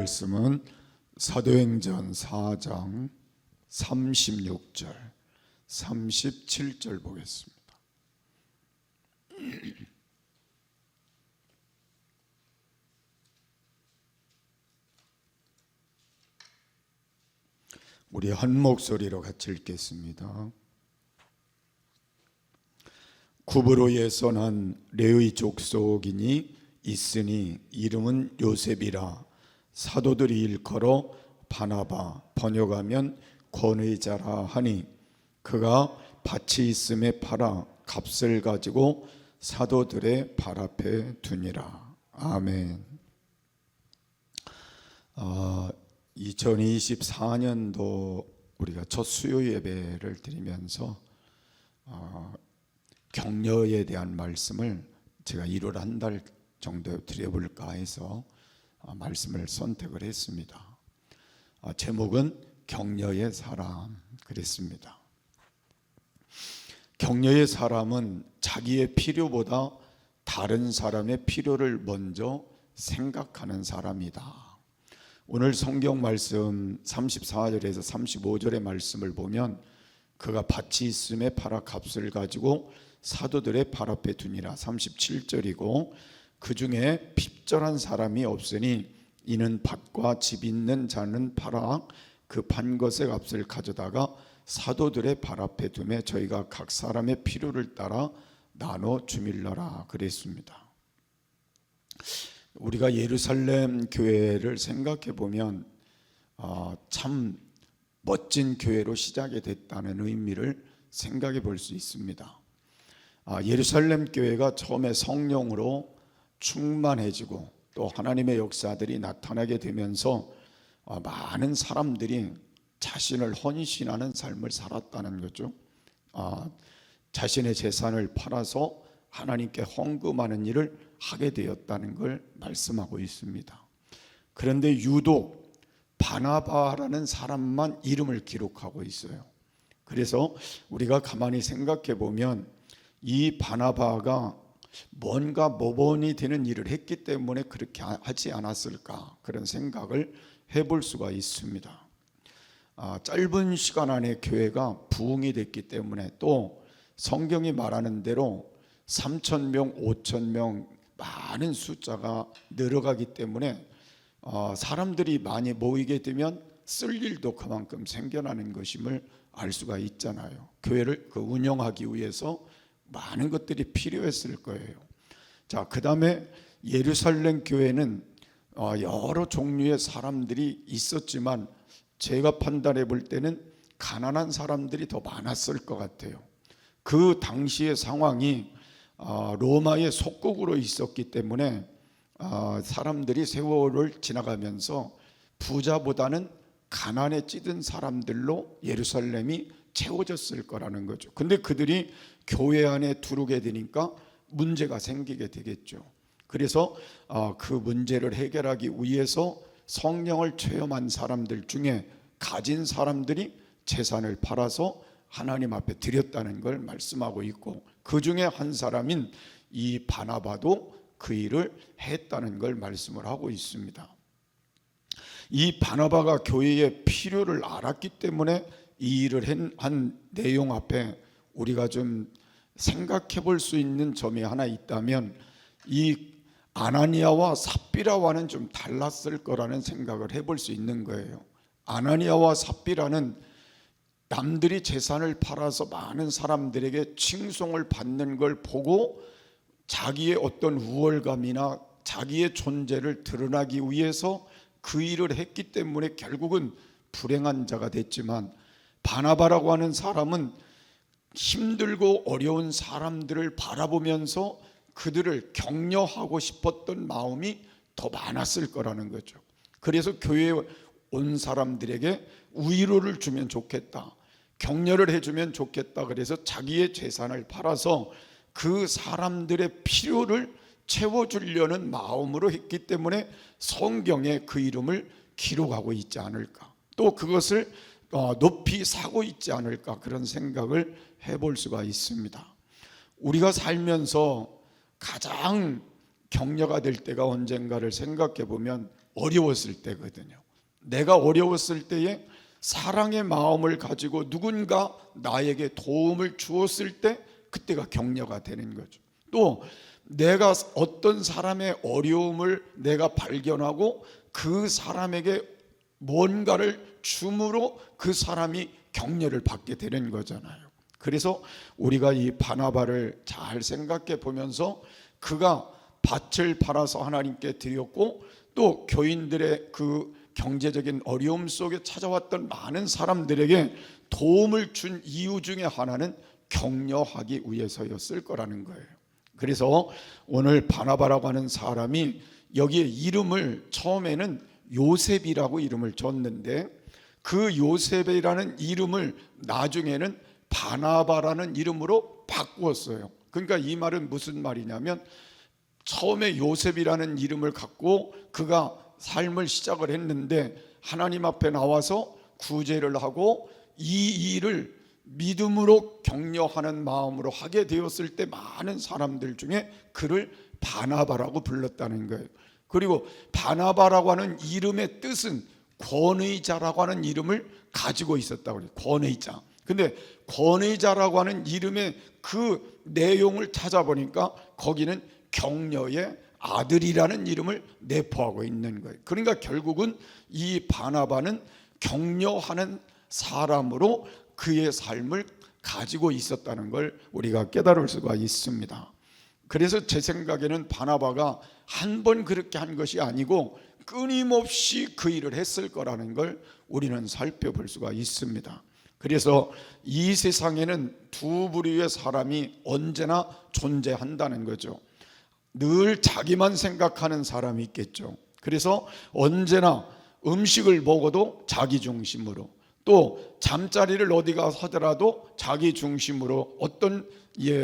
말씀은 사도행전 4장 36절, 37절 보겠습니다. 우리 한 목소리로 같이 읽겠습니다. 구브로에서 난 레위 족속이니 있으니 이름은 요셉이라. 사도들이 일컬어 바나바, 번역하면 권의자라 하니 그가 밭이 있음에 팔아 값을 가지고 사도들의 발 앞에 두니라. 아멘. 2024년도 우리가 첫 수요 예배를 드리면서 격려에 대한 말씀을 제가 1월 한 달 정도 드려볼까 해서 말씀을 선택을 했습니다. 제목은 격려의 사람 그랬습니다. 격려의 사람은 자기의 필요보다 다른 사람의 필요를 먼저 생각하는 사람이다. 오늘 성경 말씀 34절에서 35절의 말씀을 보면 그가 밭이 있음에 팔아 값을 가지고 사도들의 발 앞에 두니라 37절이고, 그 중에 핍절한 사람이 없으니 이는 밭과 집 있는 자는 팔아 그 판 것의 값을 가져다가 사도들의 발 앞에 두매 저희가 각 사람의 필요를 따라 나눠 주밀러라 그랬습니다. 우리가 예루살렘 교회를 생각해 보면 참 멋진 교회로 시작이 됐다는 의미를 생각해 볼 수 있습니다. 예루살렘 교회가 처음에 성령으로 충만해지고 또 하나님의 역사들이 나타나게 되면서 많은 사람들이 자신을 헌신하는 삶을 살았다는 거죠. 자신의 재산을 팔아서 하나님께 헌금하는 일을 하게 되었다는 걸 말씀하고 있습니다. 그런데 유독 바나바라는 사람만 이름을 기록하고 있어요. 그래서 우리가 가만히 생각해 보면 이 바나바가 뭔가 모범이 되는 일을 했기 때문에 그렇게 하지 않았을까, 그런 생각을 해볼 수가 있습니다. 짧은 시간 안에 교회가 부흥이 됐기 때문에 또 성경이 말하는 대로 3,000명, 5,000명 많은 숫자가 늘어가기 때문에 사람들이 많이 모이게 되면 쓸 일도 그만큼 생겨나는 것임을 알 수가 있잖아요. 교회를 운영하기 위해서 많은 것들이 필요했을 거예요. 자, 그 다음에 예루살렘 교회는 여러 종류의 사람들이 있었지만 제가 판단해 볼 때는 가난한 사람들이 더 많았을 것 같아요. 그 당시의 상황이 로마의 속국으로 있었기 때문에 사람들이 세월을 지나가면서 부자보다는 가난에 찌든 사람들로 예루살렘이 채워졌을 거라는 거죠. 근데 그들이 교회 안에 들어오게 되니까 문제가 생기게 되겠죠. 그래서 그 문제를 해결하기 위해서 성령을 체험한 사람들 중에 가진 사람들이 재산을 팔아서 하나님 앞에 드렸다는 걸 말씀하고 있고, 그 중에 한 사람인 이 바나바도 그 일을 했다는 걸 말씀을 하고 있습니다. 이 바나바가 교회의 필요를 알았기 때문에 이 일을 한 내용 앞에 우리가 좀 생각해 볼 수 있는 점이 하나 있다면 이 아나니아와 삽비라와는 좀 달랐을 거라는 생각을 해볼 수 있는 거예요. 아나니아와 삽비라는 남들이 재산을 팔아서 많은 사람들에게 칭송을 받는 걸 보고 자기의 어떤 우월감이나 자기의 존재를 드러나기 위해서 그 일을 했기 때문에 결국은 불행한 자가 됐지만, 바나바라고 하는 사람은 힘들고 어려운 사람들을 바라보면서 그들을 격려하고 싶었던 마음이 더 많았을 거라는 거죠. 그래서 교회에 온 사람들에게 위로를 주면 좋겠다, 격려를 해주면 좋겠다, 그래서 자기의 재산을 팔아서 그 사람들의 필요를 채워주려는 마음으로 했기 때문에 성경에 그 이름을 기록하고 있지 않을까, 또 그것을 높이 사고 있지 않을까, 그런 생각을 해볼 수가 있습니다. 우리가 살면서 가장 격려가 될 때가 언젠가를 생각해 보면 어려웠을 때거든요. 내가 어려웠을 때에 사랑의 마음을 가지고 누군가 나에게 도움을 주었을 때 그때가 격려가 되는 거죠. 또 내가 어떤 사람의 어려움을 내가 발견하고 그 사람에게 뭔가를 줌으로 그 사람이 격려를 받게 되는 거잖아요. 그래서 우리가 이 바나바를 잘 생각해 보면서 그가 밭을 팔아서 하나님께 드렸고 또 교인들의 그 경제적인 어려움 속에 찾아왔던 많은 사람들에게 도움을 준 이유 중에 하나는 격려하기 위해서였을 거라는 거예요. 그래서 오늘 바나바라고 하는 사람이 여기에 이름을 처음에는 요셉이라고 이름을 줬는데 그 요셉이라는 이름을 나중에는 바나바라는 이름으로 바꾸었어요. 그러니까 이 말은 무슨 말이냐면 처음에 요셉이라는 이름을 갖고 그가 삶을 시작을 했는데 하나님 앞에 나와서 구제를 하고 이 일을 믿음으로 격려하는 마음으로 하게 되었을 때 많은 사람들 중에 그를 바나바라고 불렀다는 거예요. 그리고 바나바라고 하는 이름의 뜻은 권의자라고 하는 이름을 가지고 있었다고 해요. 권의자. 근데 권의자라고 하는 이름의 그 내용을 찾아보니까 거기는 격려의 아들이라는 이름을 내포하고 있는 거예요. 그러니까 결국은 이 바나바는 격려하는 사람으로 그의 삶을 가지고 있었다는 걸 우리가 깨달을 수가 있습니다. 그래서 제 생각에는 바나바가 한 번 그렇게 한 것이 아니고 끊임없이 그 일을 했을 거라는 걸 우리는 살펴볼 수가 있습니다. 그래서 이 세상에는 두 부류의 사람이 언제나 존재한다는 거죠. 늘 자기만 생각하는 사람이 있겠죠. 그래서 언제나 음식을 먹어도 자기 중심으로, 또 잠자리를 어디 가서 하더라도 자기 중심으로 어떤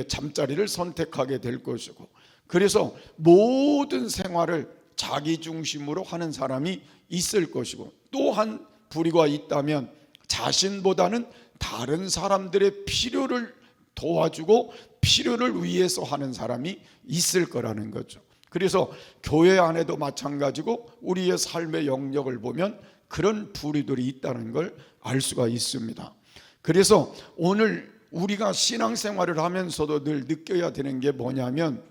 잠자리를 선택하게 될 것이고, 그래서 모든 생활을 자기 중심으로 하는 사람이 있을 것이고, 또 한 부류가 있다면 자신보다는 다른 사람들의 필요를 도와주고 필요를 위해서 하는 사람이 있을 거라는 거죠. 그래서 교회 안에도 마찬가지고 우리의 삶의 영역을 보면 그런 부류들이 있다는 걸 알 수가 있습니다. 그래서 오늘 우리가 신앙생활을 하면서도 늘 느껴야 되는 게 뭐냐면,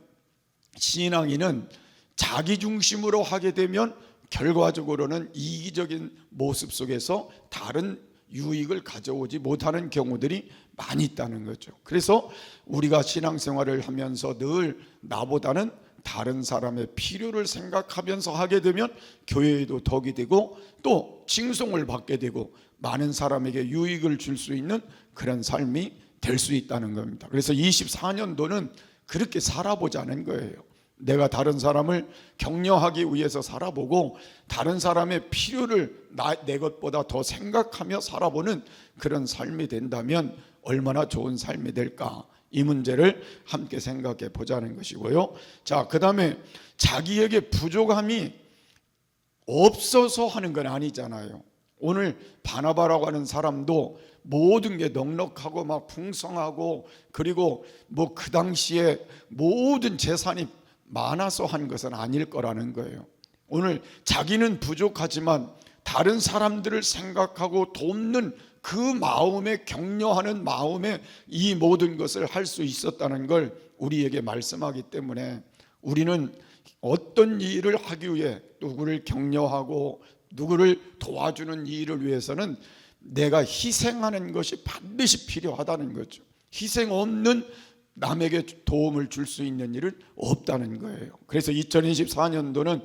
신앙인은 자기 중심으로 하게 되면 결과적으로는 이기적인 모습 속에서 다른 유익을 가져오지 못하는 경우들이 많이 있다는 거죠. 그래서 우리가 신앙생활을 하면서 늘 나보다는 다른 사람의 필요를 생각하면서 하게 되면 교회에도 덕이 되고 또 칭송을 받게 되고 많은 사람에게 유익을 줄 수 있는 그런 삶이 될 수 있다는 겁니다. 그래서 24년도는 그렇게 살아보자는 거예요. 내가 다른 사람을 격려하기 위해서 살아보고 다른 사람의 필요를 내 것보다 더 생각하며 살아보는 그런 삶이 된다면 얼마나 좋은 삶이 될까, 이 문제를 함께 생각해 보자는 것이고요. 자, 그 다음에 자기에게 부족함이 없어서 하는 건 아니잖아요. 오늘 바나바라고 하는 사람도 모든 게 넉넉하고 막 풍성하고 그리고 뭐 그 당시에 모든 재산이 많아서 한 것은 아닐 거라는 거예요. 오늘 자기는 부족하지만 다른 사람들을 생각하고 돕는 그 마음에, 격려하는 마음에 이 모든 것을 할 수 있었다는 걸 우리에게 말씀하기 때문에 우리는 어떤 일을 하기 위해 누구를 격려하고 누구를 도와주는 일을 위해서는 내가 희생하는 것이 반드시 필요하다는 거죠. 희생 없는 남에게 도움을 줄 수 있는 일은 없다는 거예요. 그래서 2024년도는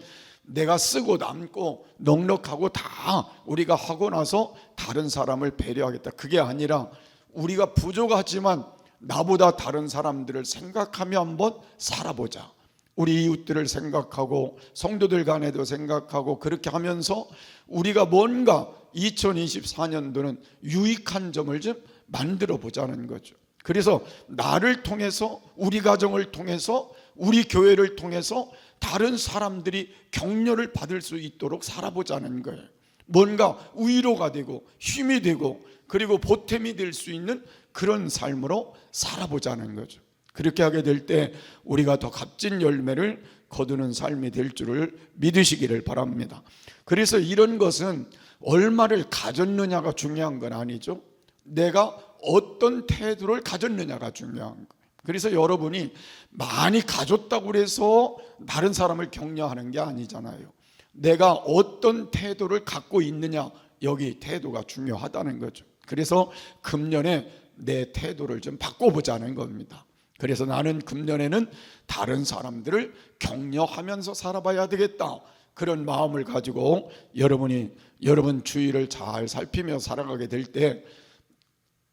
내가 쓰고 남고 넉넉하고 다 우리가 하고 나서 다른 사람을 배려하겠다, 그게 아니라 우리가 부족하지만 나보다 다른 사람들을 생각하며 한번 살아보자. 우리 이웃들을 생각하고 성도들 간에도 생각하고 그렇게 하면서 우리가 뭔가 2024년도는 유익한 점을 좀 만들어 보자는 거죠. 그래서 나를 통해서, 우리 가정을 통해서, 우리 교회를 통해서 다른 사람들이 격려를 받을 수 있도록 살아보자는 거예요. 뭔가 위로가 되고 힘이 되고 그리고 보탬이 될 수 있는 그런 삶으로 살아보자는 거죠. 그렇게 하게 될 때 우리가 더 값진 열매를 거두는 삶이 될 줄을 믿으시기를 바랍니다. 그래서 이런 것은 얼마를 가졌느냐가 중요한 건 아니죠. 내가 어떤 태도를 가졌느냐가 중요한 거예요. 그래서 여러분이 많이 가졌다고 해서 다른 사람을 격려하는 게 아니잖아요. 내가 어떤 태도를 갖고 있느냐, 여기 태도가 중요하다는 거죠. 그래서 금년에 내 태도를 좀 바꿔보자는 겁니다. 그래서 나는 금년에는 다른 사람들을 격려하면서 살아봐야 되겠다, 그런 마음을 가지고 여러분이 여러분 주위를 잘 살피며 살아가게 될 때,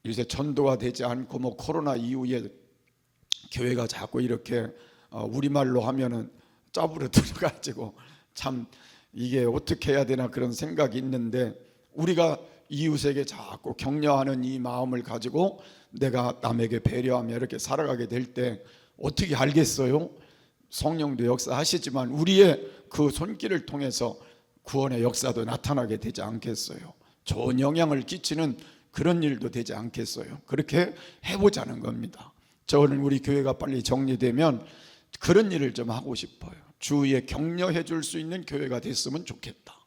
요새 전도가 되지 않고 코로나 이후에 교회가 자꾸 이렇게 우리말로 하면은 짜부러들어가지고 참 이게 어떻게 해야 되나 그런 생각이 있는데, 우리가 이웃에게 자꾸 격려하는 이 마음을 가지고 내가 남에게 배려하며 이렇게 살아가게 될 때 어떻게 알겠어요? 성령도 역사하시지만 우리의 그 손길을 통해서 구원의 역사도 나타나게 되지 않겠어요? 좋은 영향을 끼치는 그런 일도 되지 않겠어요? 그렇게 해보자는 겁니다. 저는 우리 교회가 빨리 정리되면 그런 일을 좀 하고 싶어요. 주위에 격려해 줄 수 있는 교회가 됐으면 좋겠다.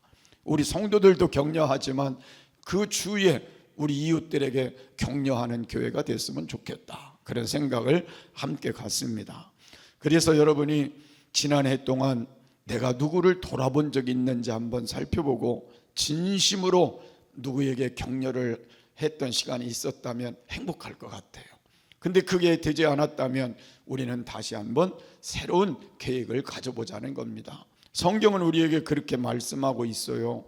우리 성도들도 격려하지만 그 주위에 우리 이웃들에게 격려하는 교회가 됐으면 좋겠다, 그런 생각을 함께 갖습니다. 그래서 여러분이 지난해 동안 내가 누구를 돌아본 적이 있는지 한번 살펴보고 진심으로 누구에게 격려를 했던 시간이 있었다면 행복할 것 같아요. 근데 그게 되지 않았다면 우리는 다시 한번 새로운 계획을 가져보자는 겁니다. 성경은 우리에게 그렇게 말씀하고 있어요.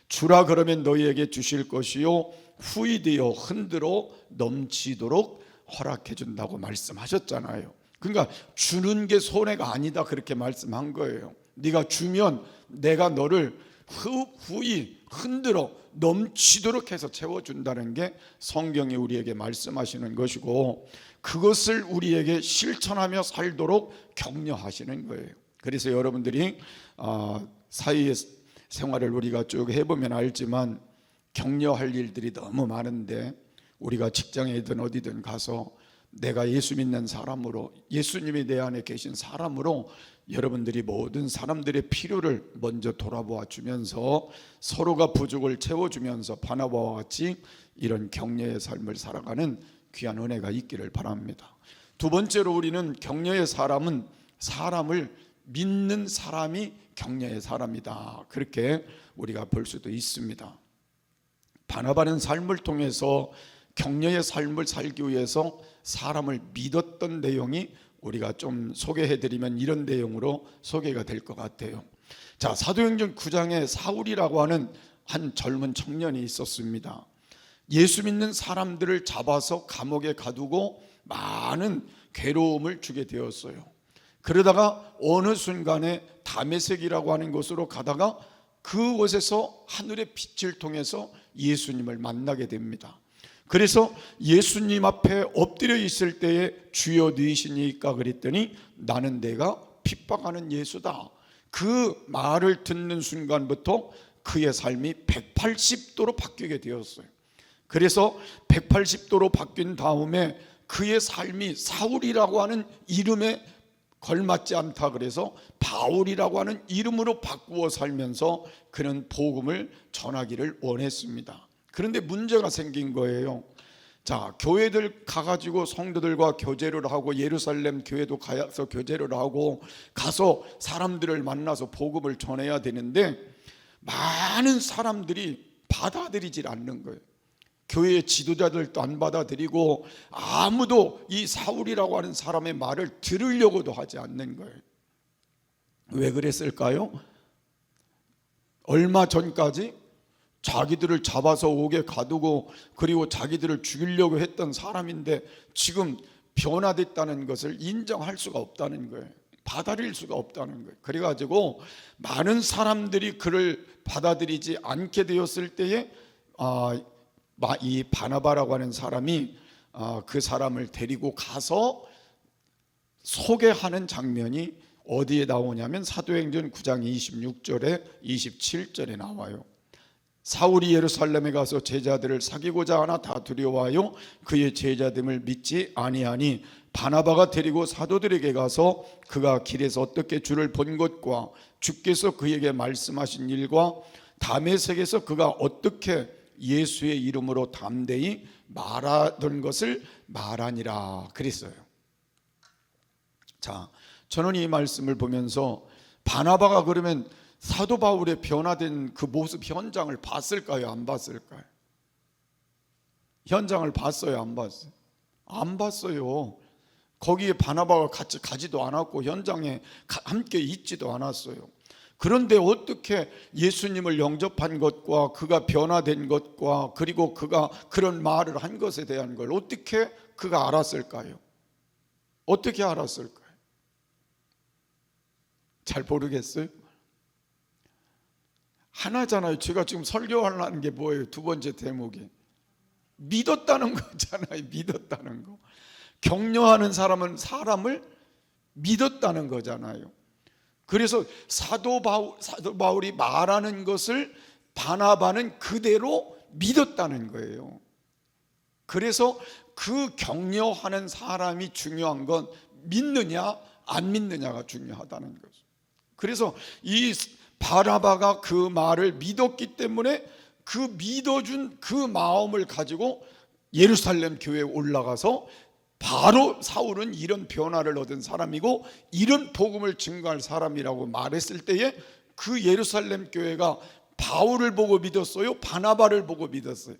주라 그러면 너희에게 주실 것이요 후이되어 흔들어 넘치도록 허락해 준다고 말씀하셨잖아요. 그러니까 주는 게 손해가 아니다, 그렇게 말씀한 거예요. 네가 주면 내가 너를 후이 흔들어 넘치도록 해서 채워준다는 게 성경이 우리에게 말씀하시는 것이고, 그것을 우리에게 실천하며 살도록 격려하시는 거예요. 그래서 여러분들이 사회 생활을 우리가 쭉 해보면 알지만 격려할 일들이 너무 많은데, 우리가 직장에든 어디든 가서 내가 예수 믿는 사람으로, 예수님이 내 안에 계신 사람으로 여러분들이 모든 사람들의 필요를 먼저 돌아보아 주면서 서로가 부족을 채워주면서 바나바와 같이 이런 격려의 삶을 살아가는 귀한 은혜가 있기를 바랍니다. 두 번째로 우리는 격려의 사람은 사람을 믿는 사람이 격려의 사람이다, 그렇게 우리가 볼 수도 있습니다. 바나바는 삶을 통해서 격려의 삶을 살기 위해서 사람을 믿었던 내용이 우리가 좀 소개해드리면 이런 내용으로 소개가 될 것 같아요. 자, 사도행전 9장에 사울이라고 하는 한 젊은 청년이 있었습니다. 예수 믿는 사람들을 잡아서 감옥에 가두고 많은 괴로움을 주게 되었어요. 그러다가 어느 순간에 다메섹이라고 하는 곳으로 가다가 그곳에서 하늘의 빛을 통해서 예수님을 만나게 됩니다. 그래서 예수님 앞에 엎드려 있을 때에 주여 누이시니까 그랬더니 나는 내가 핍박하는 예수다, 그 말을 듣는 순간부터 그의 삶이 180도로 바뀌게 되었어요. 그래서 180도로 바뀐 다음에 그의 삶이 사울이라고 하는 이름에 걸맞지 않다 그래서 바울이라고 하는 이름으로 바꾸어 살면서 그는 복음을 전하기를 원했습니다. 그런데 문제가 생긴 거예요. 자, 교회들 가가지고 성도들과 교제를 하고 예루살렘 교회도 가서 교제를 하고 가서 사람들을 만나서 복음을 전해야 되는데 많은 사람들이 받아들이질 않는 거예요. 교회의 지도자들도 안 받아들이고 아무도 이 사울이라고 하는 사람의 말을 들으려고도 하지 않는 거예요. 왜 그랬을까요? 얼마 전까지 자기들을 잡아서 옥에 가두고 그리고 자기들을 죽이려고 했던 사람인데 지금 변화됐다는 것을 인정할 수가 없다는 거예요. 받아들일 수가 없다는 거예요. 그래가지고 많은 사람들이 그를 받아들이지 않게 되었을 때에 이 바나바라고 하는 사람이 그 사람을 데리고 가서 소개하는 장면이 어디에 나오냐면 사도행전 9장 26절에 27절에 나와요. 사울이 예루살렘에 가서 제자들을 사귀고자 하나 다 두려워하여 그의 제자됨을 믿지 아니하니 바나바가 데리고 사도들에게 가서 그가 길에서 어떻게 주를 본 것과 주께서 그에게 말씀하신 일과 다메섹에서 그가 어떻게 예수의 이름으로 담대히 말하던 것을 말하니라 그랬어요. 자, 저는 이 말씀을 보면서 바나바가 그러면 사도 바울의 변화된 그 모습 현장을 봤을까요? 안 봤을까요? 현장을 봤어요? 안 봤어요? 안 봤어요. 거기에 바나바가 같이 가지도 않았고 현장에 함께 있지도 않았어요. 그런데 어떻게 예수님을 영접한 것과 그가 변화된 것과 그리고 그가 그런 말을 한 것에 대한 걸 어떻게 그가 알았을까요? 어떻게 알았을까요? 잘 모르겠어요. 하나잖아요. 제가 지금 설교하려는 게 뭐예요? 두 번째 대목이 믿었다는 거잖아요. 믿었다는 거. 격려하는 사람은 사람을 믿었다는 거잖아요. 그래서 사도 바울이 말하는 것을 바나바는 그대로 믿었다는 거예요. 그래서 그 격려하는 사람이 중요한 건 믿느냐 안 믿느냐가 중요하다는 거죠. 그래서 이 바나바가 그 말을 믿었기 때문에 그 믿어준 그 마음을 가지고 예루살렘 교회에 올라가서 바로 사울은 이런 변화를 얻은 사람이고 이런 복음을 증거할 사람이라고 말했을 때에 그 예루살렘 교회가 바울을 보고 믿었어요? 바나바를 보고 믿었어요?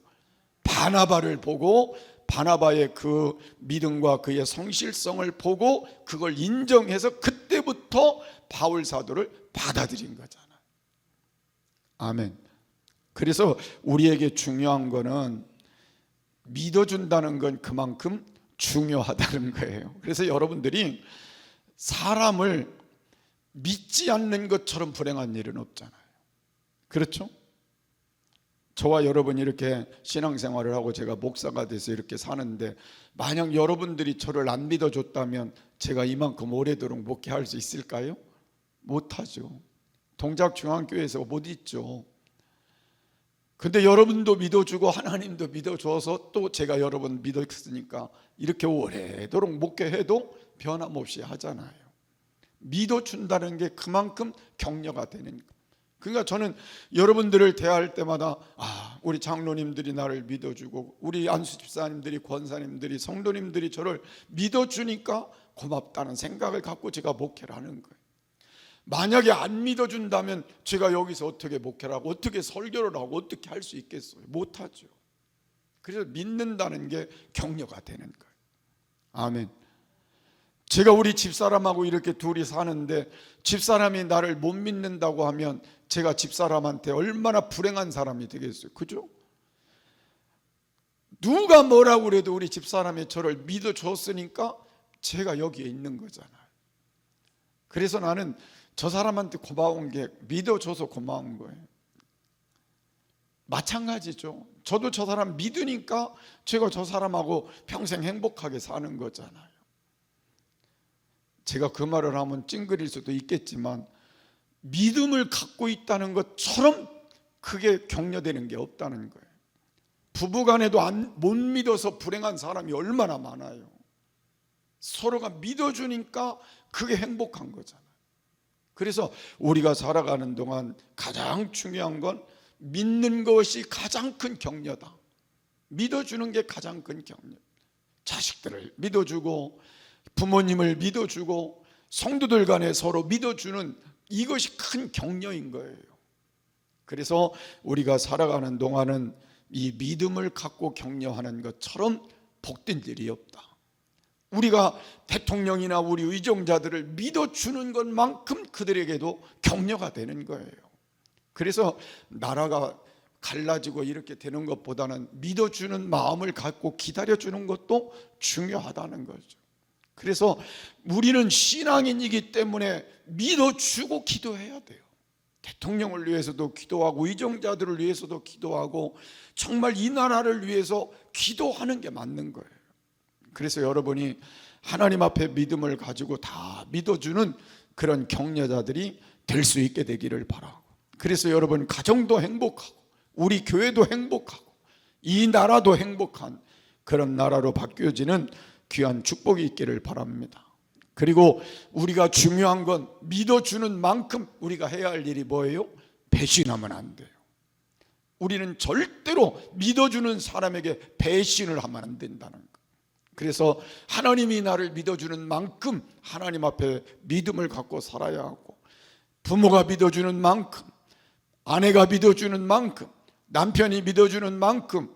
바나바를 보고 바나바의 그 믿음과 그의 성실성을 보고 그걸 인정해서 그때부터 바울 사도를 받아들인 거잖아요. 아멘. 그래서 우리에게 중요한 거는 믿어준다는 건 그만큼 중요하다는 거예요. 그래서 여러분들이 사람을 믿지 않는 것처럼 불행한 일은 없잖아요. 그렇죠? 저와 여러분이 이렇게 신앙생활을 하고 제가 목사가 돼서 이렇게 사는데 만약 여러분들이 저를 안 믿어줬다면 제가 이만큼 오래도록 목회할 수 있을까요? 못하죠. 동작중앙교회에서 못 있죠. 근데 여러분도 믿어주고 하나님도 믿어줘서 또 제가 여러분 믿었으니까 이렇게 오래도록 목회해도 변함없이 하잖아요. 믿어준다는 게 그만큼 격려가 되는 거예요. 그러니까 저는 여러분들을 대할 때마다 우리 장로님들이 나를 믿어주고 우리 안수 집사님들이 권사님들이 성도님들이 저를 믿어주니까 고맙다는 생각을 갖고 제가 목회를 하는 거예요. 만약에 안 믿어준다면 제가 여기서 어떻게 목회를 하고 어떻게 설교를 하고 어떻게 할 수 있겠어요? 못하죠. 그래서 믿는다는 게 격려가 되는 거예요. 아멘. 제가 우리 집사람하고 이렇게 둘이 사는데 집사람이 나를 못 믿는다고 하면 제가 집사람한테 얼마나 불행한 사람이 되겠어요? 그죠? 누가 뭐라고 그래도 우리 집사람이 저를 믿어줬으니까 제가 여기에 있는 거잖아요. 그래서 나는 저 사람한테 고마운 게 믿어줘서 고마운 거예요. 마찬가지죠. 저도 저 사람 믿으니까 제가 저 사람하고 평생 행복하게 사는 거잖아요. 제가 그 말을 하면 찡그릴 수도 있겠지만 믿음을 갖고 있다는 것처럼 크게 격려되는 게 없다는 거예요. 부부간에도 못 믿어서 불행한 사람이 얼마나 많아요. 서로가 믿어주니까 그게 행복한 거잖아요. 그래서 우리가 살아가는 동안 가장 중요한 건 믿는 것이 가장 큰 격려다. 믿어주는 게 가장 큰 격려. 자식들을 믿어주고 부모님을 믿어주고 성도들 간에 서로 믿어주는 이것이 큰 격려인 거예요. 그래서 우리가 살아가는 동안은 이 믿음을 갖고 격려하는 것처럼 복된 일이 없다. 우리가 대통령이나 우리 의정자들을 믿어주는 것만큼 그들에게도 격려가 되는 거예요. 그래서 나라가 갈라지고 이렇게 되는 것보다는 믿어주는 마음을 갖고 기다려주는 것도 중요하다는 거죠. 그래서 우리는 신앙인이기 때문에 믿어주고 기도해야 돼요. 대통령을 위해서도 기도하고 의정자들을 위해서도 기도하고 정말 이 나라를 위해서 기도하는 게 맞는 거예요. 그래서 여러분이 하나님 앞에 믿음을 가지고 다 믿어주는 그런 격려자들이 될 수 있게 되기를 바라고, 그래서 여러분 가정도 행복하고 우리 교회도 행복하고 이 나라도 행복한 그런 나라로 바뀌어지는 귀한 축복이 있기를 바랍니다. 그리고 우리가 중요한 건 믿어주는 만큼 우리가 해야 할 일이 뭐예요? 배신하면 안 돼요. 우리는 절대로 믿어주는 사람에게 배신을 하면 안 된다는 거. 그래서 하나님이 나를 믿어주는 만큼 하나님 앞에 믿음을 갖고 살아야 하고, 부모가 믿어주는 만큼, 아내가 믿어주는 만큼, 남편이 믿어주는 만큼,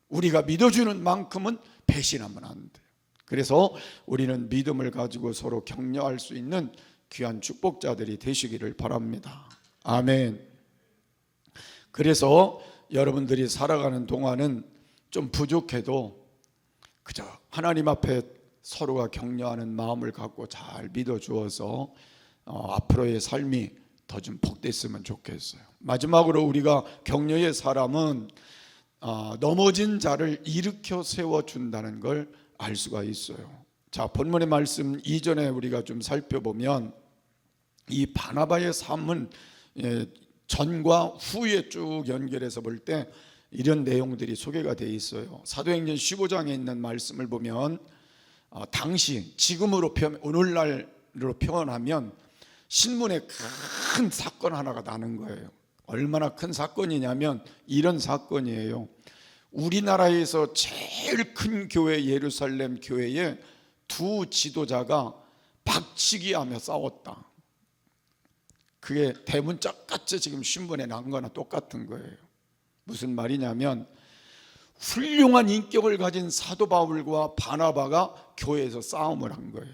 우리가 믿어주는 만큼은 배신하면 안 돼요. 그래서 우리는 믿음을 가지고 서로 격려할 수 있는 귀한 축복자들이 되시기를 바랍니다. 아멘. 그래서 여러분들이 살아가는 동안은 좀 부족해도 그저 하나님 앞에 서로가 격려하는 마음을 갖고 잘 믿어주어서 앞으로의 삶이 더 좀 복됐으면 좋겠어요. 마지막으로 우리가 격려의 사람은 넘어진 자를 일으켜 세워준다는 걸 알 수가 있어요. 자, 본문의 말씀 이전에 우리가 좀 살펴보면 이 바나바의 삶은 전과 후에 쭉 연결해서 볼 때 이런 내용들이 소개가 되어 있어요. 사도행전 15장에 있는 말씀을 보면 당시 지금으로 오늘날로 표현하면 신문에 큰 사건 하나가 나는 거예요. 얼마나 큰 사건이냐면 이런 사건이에요. 우리나라에서 제일 큰 교회 예루살렘 교회의 두 지도자가 박치기하며 싸웠다. 그게 대문짝같이 지금 신문에 난 거나 똑같은 거예요. 무슨 말이냐면 훌륭한 인격을 가진 사도 바울과 바나바가 교회에서 싸움을 한 거예요.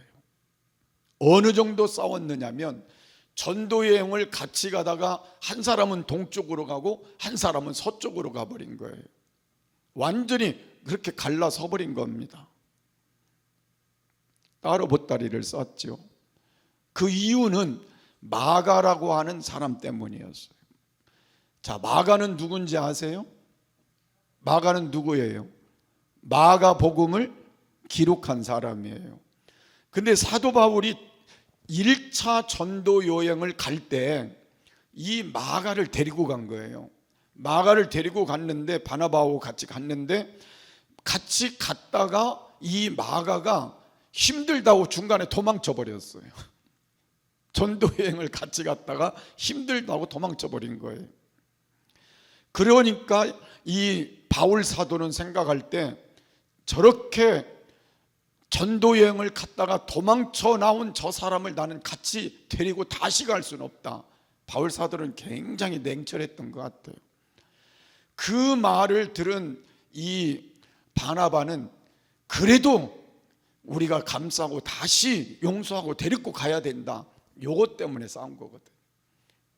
어느 정도 싸웠느냐면 전도 여행을 같이 가다가 한 사람은 동쪽으로 가고 한 사람은 서쪽으로 가버린 거예요. 완전히 그렇게 갈라서 버린 겁니다. 따로 보따리를 썼죠. 그 이유는 마가라고 하는 사람 때문이었어요. 자, 마가는 누군지 아세요? 마가는 누구예요? 마가복음을 기록한 사람이에요. 근데 사도 바울이 1차 전도 여행을 갈 때 이 마가를 데리고 간 거예요. 마가를 데리고 갔는데 바나바하고 같이 갔는데 같이 갔다가 이 마가가 힘들다고 중간에 도망쳐 버렸어요. 전도 여행을 같이 갔다가 힘들다고 도망쳐 버린 거예요. 그러니까 이 바울 사도는 생각할 때 저렇게 전도 여행을 갔다가 도망쳐 나온 저 사람을 나는 같이 데리고 다시 갈 수는 없다. 바울 사도는 굉장히 냉철했던 것 같아요. 그 말을 들은 이 바나바는 그래도 우리가 감싸고 다시 용서하고 데리고 가야 된다. 요것 때문에 싸운 거거든.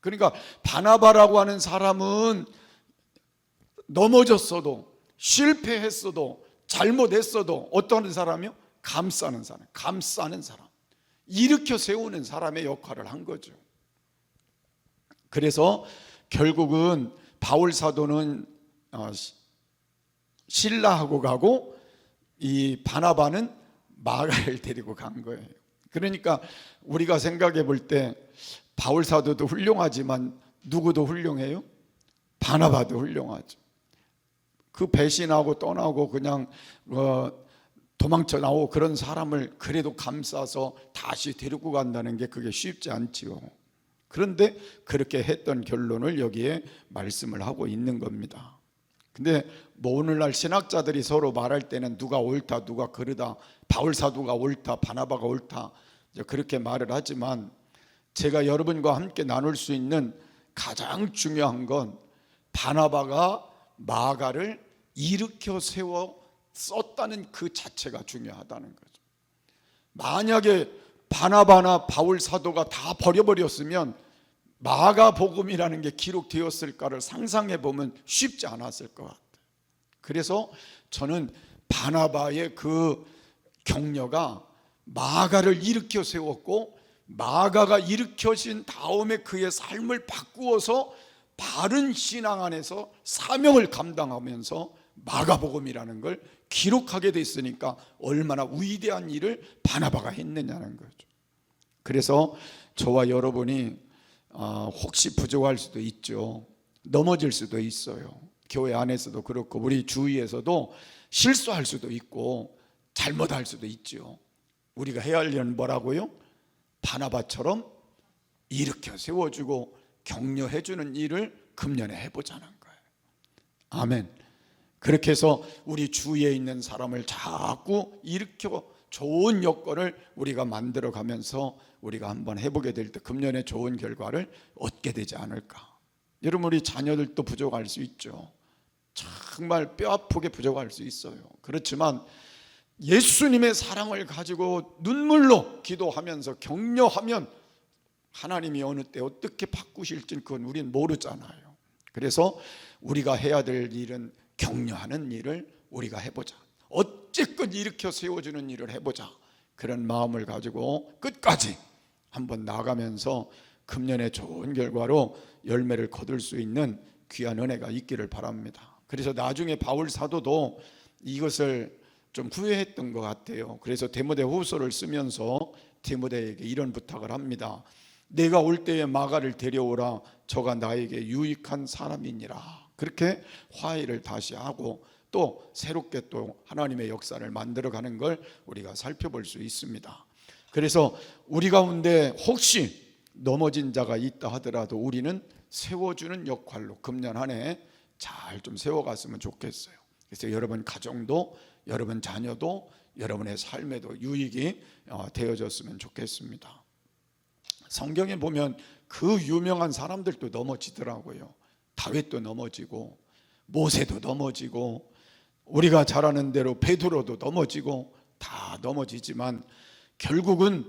그러니까 바나바라고 하는 사람은 넘어졌어도 실패했어도 잘못했어도 어떤 사람이요? 감싸는 사람, 감싸는 사람, 일으켜 세우는 사람의 역할을 한 거죠. 그래서 결국은 바울 사도는 실라하고 가고 이 바나바는 마가를 데리고 간 거예요. 그러니까 우리가 생각해 볼 때 바울 사도도 훌륭하지만 누구도 훌륭해요? 바나바도 훌륭하죠. 그 배신하고 떠나고 그냥 도망쳐 나오고 그런 사람을 그래도 감싸서 다시 데리고 간다는 게 그게 쉽지 않지요. 그런데 그렇게 했던 결론을 여기에 말씀을 하고 있는 겁니다. 근데 뭐 오늘날 신학자들이 서로 말할 때는 누가 옳다 누가 그르다, 바울 사도가 옳다 바나바가 옳다 그렇게 말을 하지만 제가 여러분과 함께 나눌 수 있는 가장 중요한 건 바나바가 마가를 일으켜 세워 썼다는 그 자체가 중요하다는 거죠. 만약에 바나바나 바울 사도가 다 버려버렸으면 마가복음이라는 게 기록되었을까를 상상해 보면 쉽지 않았을 것 같아요. 그래서 저는 바나바의 그 격려가 마가를 일으켜 세웠고 마가가 일으켜진 다음에 그의 삶을 바꾸어서 바른 신앙 안에서 사명을 감당하면서 마가복음이라는 걸 기록하게 됐으니까 얼마나 위대한 일을 바나바가 했느냐는 거죠. 그래서 저와 여러분이 혹시 부족할 수도 있죠. 넘어질 수도 있어요. 교회 안에서도 그렇고 우리 주위에서도 실수할 수도 있고 잘못할 수도 있죠. 우리가 해야 할 일은 뭐라고요? 바나바처럼 일으켜 세워주고 격려해주는 일을 금년에 해보자는 거예요. 아멘. 그렇게 해서 우리 주위에 있는 사람을 자꾸 일으켜 좋은 여건을 우리가 만들어가면서 우리가 한번 해보게 될 때 금년에 좋은 결과를 얻게 되지 않을까. 여러분, 우리 자녀들도 부족할 수 있죠. 정말 뼈아프게 부족할 수 있어요. 그렇지만 예수님의 사랑을 가지고 눈물로 기도하면서 격려하면 하나님이 어느 때 어떻게 바꾸실지는 그건 우리는 모르잖아요. 그래서 우리가 해야 될 일은 격려하는 일을 우리가 해보자. 어쨌건 일으켜 세워주는 일을 해보자. 그런 마음을 가지고 끝까지 한번 나가면서 금년에 좋은 결과로 열매를 거둘 수 있는 귀한 은혜가 있기를 바랍니다. 그래서 나중에 바울 사도도 이것을 좀 후회했던 것 같아요. 그래서 디모데 후서를 쓰면서 디모데에게 이런 부탁을 합니다. 내가 올 때에 마가를 데려오라. 저가 나에게 유익한 사람이니라. 그렇게 화해를 다시 하고 또 새롭게 또 하나님의 역사를 만들어가는 걸 우리가 살펴볼 수 있습니다. 그래서 우리 가운데 혹시 넘어진 자가 있다 하더라도 우리는 세워주는 역할로 금년 한 해 잘 좀 세워갔으면 좋겠어요. 그래서 여러분 가정도 여러분 자녀도 여러분의 삶에도 유익이 되어졌으면 좋겠습니다. 성경에 보면 그 유명한 사람들도 넘어지더라고요. 다윗도 넘어지고 모세도 넘어지고 우리가 잘 아는 대로 베드로도 넘어지고 다 넘어지지만 결국은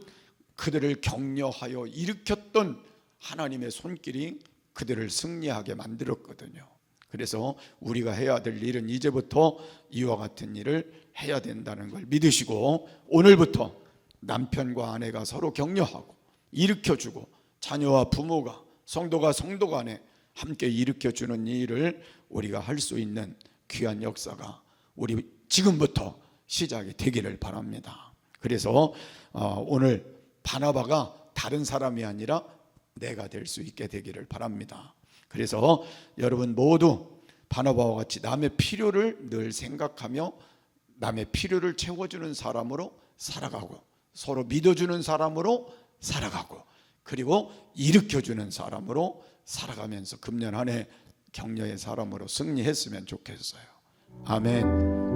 그들을 격려하여 일으켰던 하나님의 손길이 그들을 승리하게 만들었거든요. 그래서 우리가 해야 될 일은 이제부터 이와 같은 일을 해야 된다는 걸 믿으시고 오늘부터 남편과 아내가 서로 격려하고 일으켜주고 자녀와 부모가 성도가 성도 간에 함께 일으켜주는 일을 우리가 할 수 있는 귀한 역사가 우리 지금부터 시작이 되기를 바랍니다. 그래서 오늘 바나바가 다른 사람이 아니라 내가 될 수 있게 되기를 바랍니다. 그래서 여러분 모두 바나바와 같이 남의 필요를 늘 생각하며 남의 필요를 채워주는 사람으로 살아가고 서로 믿어주는 사람으로 살아가고 그리고 일으켜주는 사람으로 살아가면서 금년 한 해 격려의 사람으로 승리했으면 좋겠어요. 아멘.